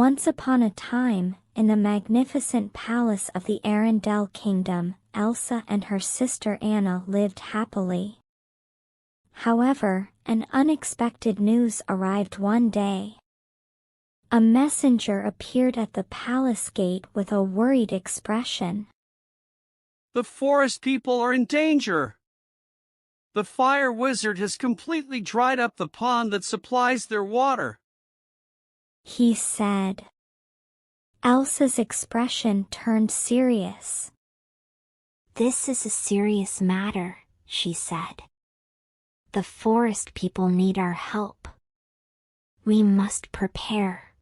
Once upon a time, in the magnificent palace of the Arendelle Kingdom, Elsa and her sister Anna lived happily. However, an unexpected news arrived one day. A messenger appeared at the palace gate with a worried expression. The forest people are in danger. The fire wizard has completely dried up the pond that supplies their water, he said. Elsa's expression turned serious. This is a serious matter, she said. The forest people need our help. We must prepare.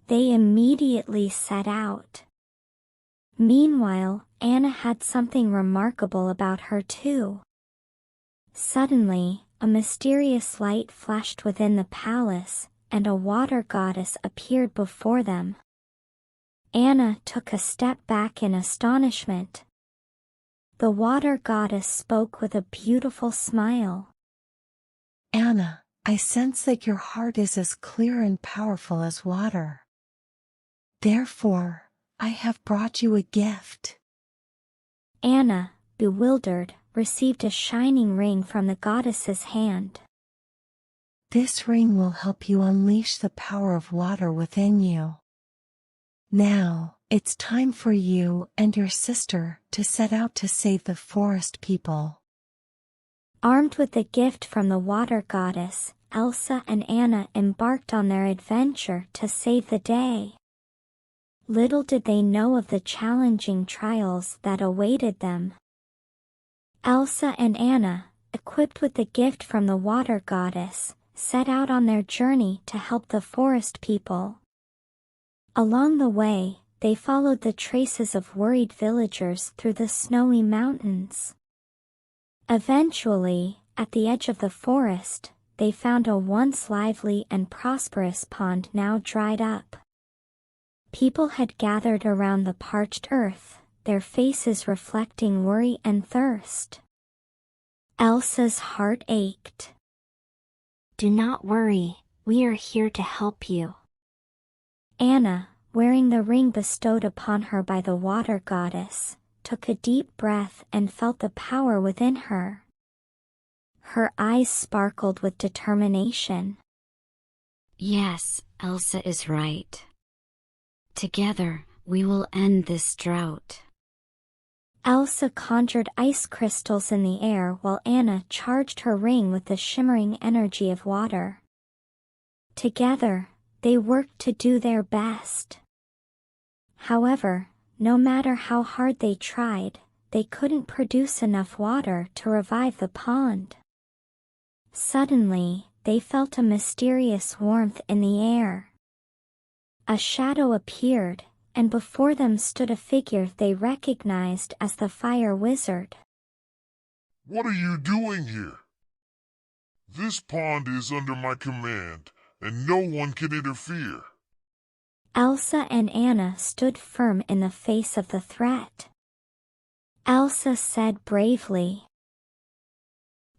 They immediately set out. Meanwhile, Anna had something remarkable about her too. Suddenly, a mysterious light flashed within the palace, and a water goddess appeared before them. Anna took a step back in astonishment. The water goddess spoke with a beautiful smile. Anna, I sense that your heart is as clear and powerful as water. Therefore, I have brought you a gift. Anna, bewildered, received a shining ring from the goddess's hand. This ring will help you unleash the power of water within you. Now, it's time for you and your sister to set out to save the forest people. Armed with the gift from the water goddess, Elsa and Anna embarked on their adventure to save the day. Little did they know of the challenging trials that awaited them. Elsa and Anna, equipped with the gift from the water goddess, set out on their journey to help the forest people. Along the way, they followed the traces of worried villagers through the snowy mountains. Eventually, at the edge of the forest, they found a once lively and prosperous pond now dried up. People had gathered around the parched earth, their faces reflecting worry and thirst. Elsa's heart ached. Do not worry, we are here to help you. Anna, wearing the ring bestowed upon her by the water goddess, took a deep breath and felt the power within her. Her eyes sparkled with determination. Yes, Elsa is right. Together, we will end this drought. Elsa conjured ice crystals in the air while Anna charged her ring with the shimmering energy of water. Together, they worked to do their best. However, no matter how hard they tried, they couldn't produce enough water to revive the pond. Suddenly, they felt a mysterious warmth in the air. A shadow appeared, and before them stood a figure they recognized as the fire wizard. What are you doing here? This pond is under my command, and no one can interfere. Elsa and Anna stood firm in the face of the threat. Elsa said bravely,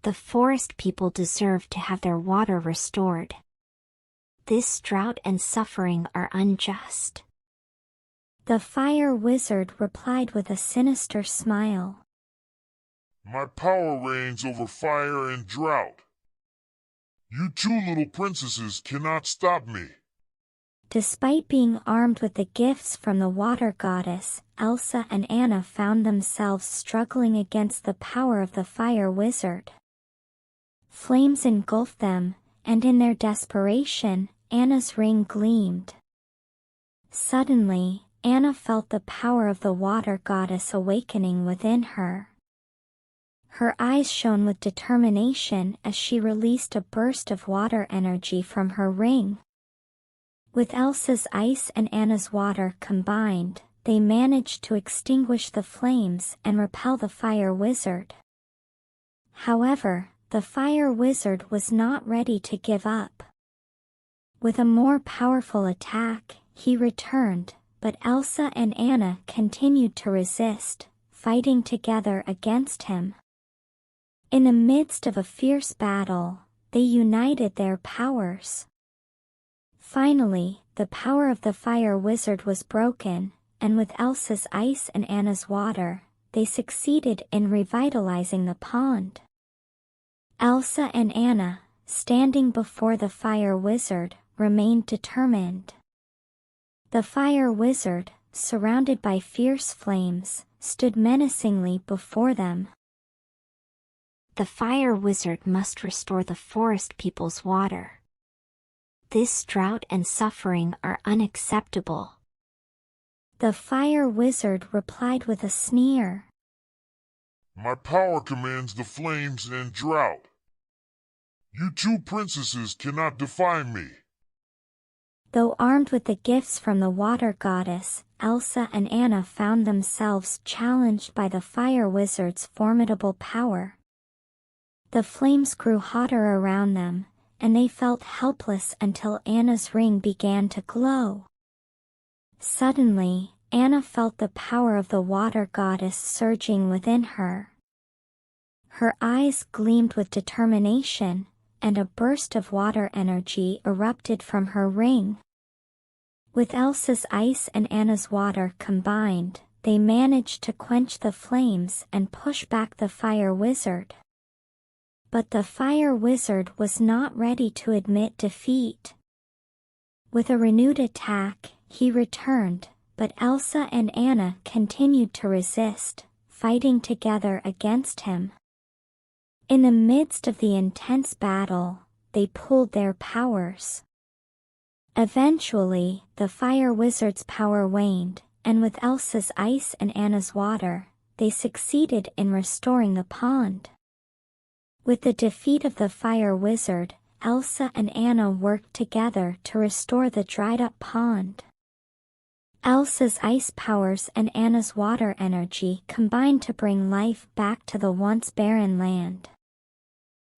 The forest people deserve to have their water restored. This drought and suffering are unjust. The fire wizard replied with a sinister smile. My power reigns over fire and drought. You two little princesses cannot stop me. Despite being armed with the gifts from the water goddess, Elsa and Anna found themselves struggling against the power of the fire wizard. Flames engulfed them, and in their desperation, Anna's ring gleamed. Suddenly, Anna felt the power of the water goddess awakening within her. Her eyes shone with determination as she released a burst of water energy from her ring. With Elsa's ice and Anna's water combined, they managed to extinguish the flames and repel the fire wizard. However, the fire wizard was not ready to give up. With a more powerful attack, he returned, but Elsa and Anna continued to resist, fighting together against him. In the midst of a fierce battle, they united their powers. Finally, the power of the fire wizard was broken, and with Elsa's ice and Anna's water, they succeeded in revitalizing the pond. Elsa and Anna, standing before the fire wizard, remained determined. The fire wizard, surrounded by fierce flames, stood menacingly before them. The fire wizard must restore the forest people's water. This drought and suffering are unacceptable. The fire wizard replied with a sneer. My power commands the flames and drought. You two princesses cannot defy me. Though armed with the gifts from the water goddess, Elsa and Anna found themselves challenged by the fire wizard's formidable power. The flames grew hotter around them, and they felt helpless until Anna's ring began to glow. Suddenly, Anna felt the power of the water goddess surging within her. Her eyes gleamed with determination, and a burst of water energy erupted from her ring. With Elsa's ice and Anna's water combined, they managed to quench the flames and push back the fire wizard. But the fire wizard was not ready to admit defeat. With a renewed attack, he returned, but Elsa and Anna continued to resist, fighting together against him. In the midst of the intense battle, they pooled their powers. Eventually, the fire wizard's power waned, and with Elsa's ice and Anna's water, they succeeded in restoring the pond. With the defeat of the fire wizard, Elsa and Anna worked together to restore the dried-up pond. Elsa's ice powers and Anna's water energy combined to bring life back to the once barren land.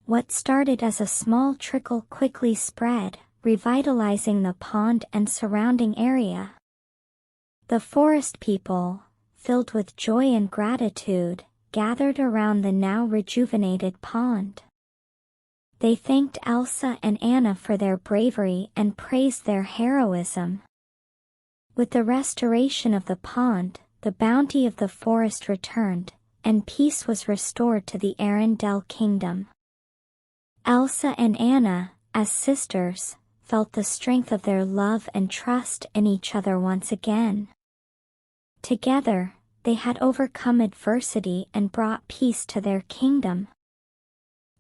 What started as a small trickle quickly spread, revitalizing the pond and surrounding area. The forest people, filled with joy and gratitude, gathered around the now rejuvenated pond. They thanked Elsa and Anna for their bravery and praised their heroism. With the restoration of the pond, the bounty of the forest returned, and peace was restored to the Arendelle kingdom. Elsa and Anna, as sisters, felt the strength of their love and trust in each other once again. Together, they had overcome adversity and brought peace to their kingdom.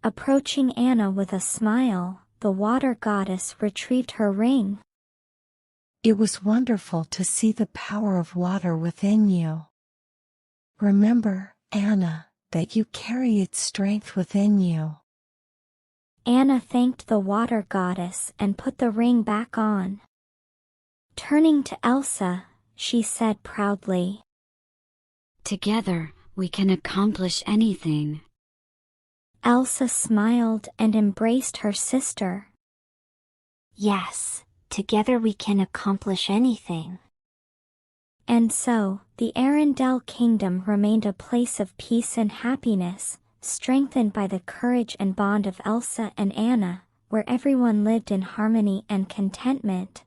Approaching Anna with a smile, the water goddess retrieved her ring. It was wonderful to see the power of water within you. Remember, Anna, that you carry its strength within you. Anna thanked the water goddess and put the ring back on. Turning to Elsa, she said proudly, Together, we can accomplish anything. Elsa smiled and embraced her sister. Yes, together we can accomplish anything. And so, the Arendelle kingdom remained a place of peace and happiness, strengthened by the courage and bond of Elsa and Anna, where everyone lived in harmony and contentment.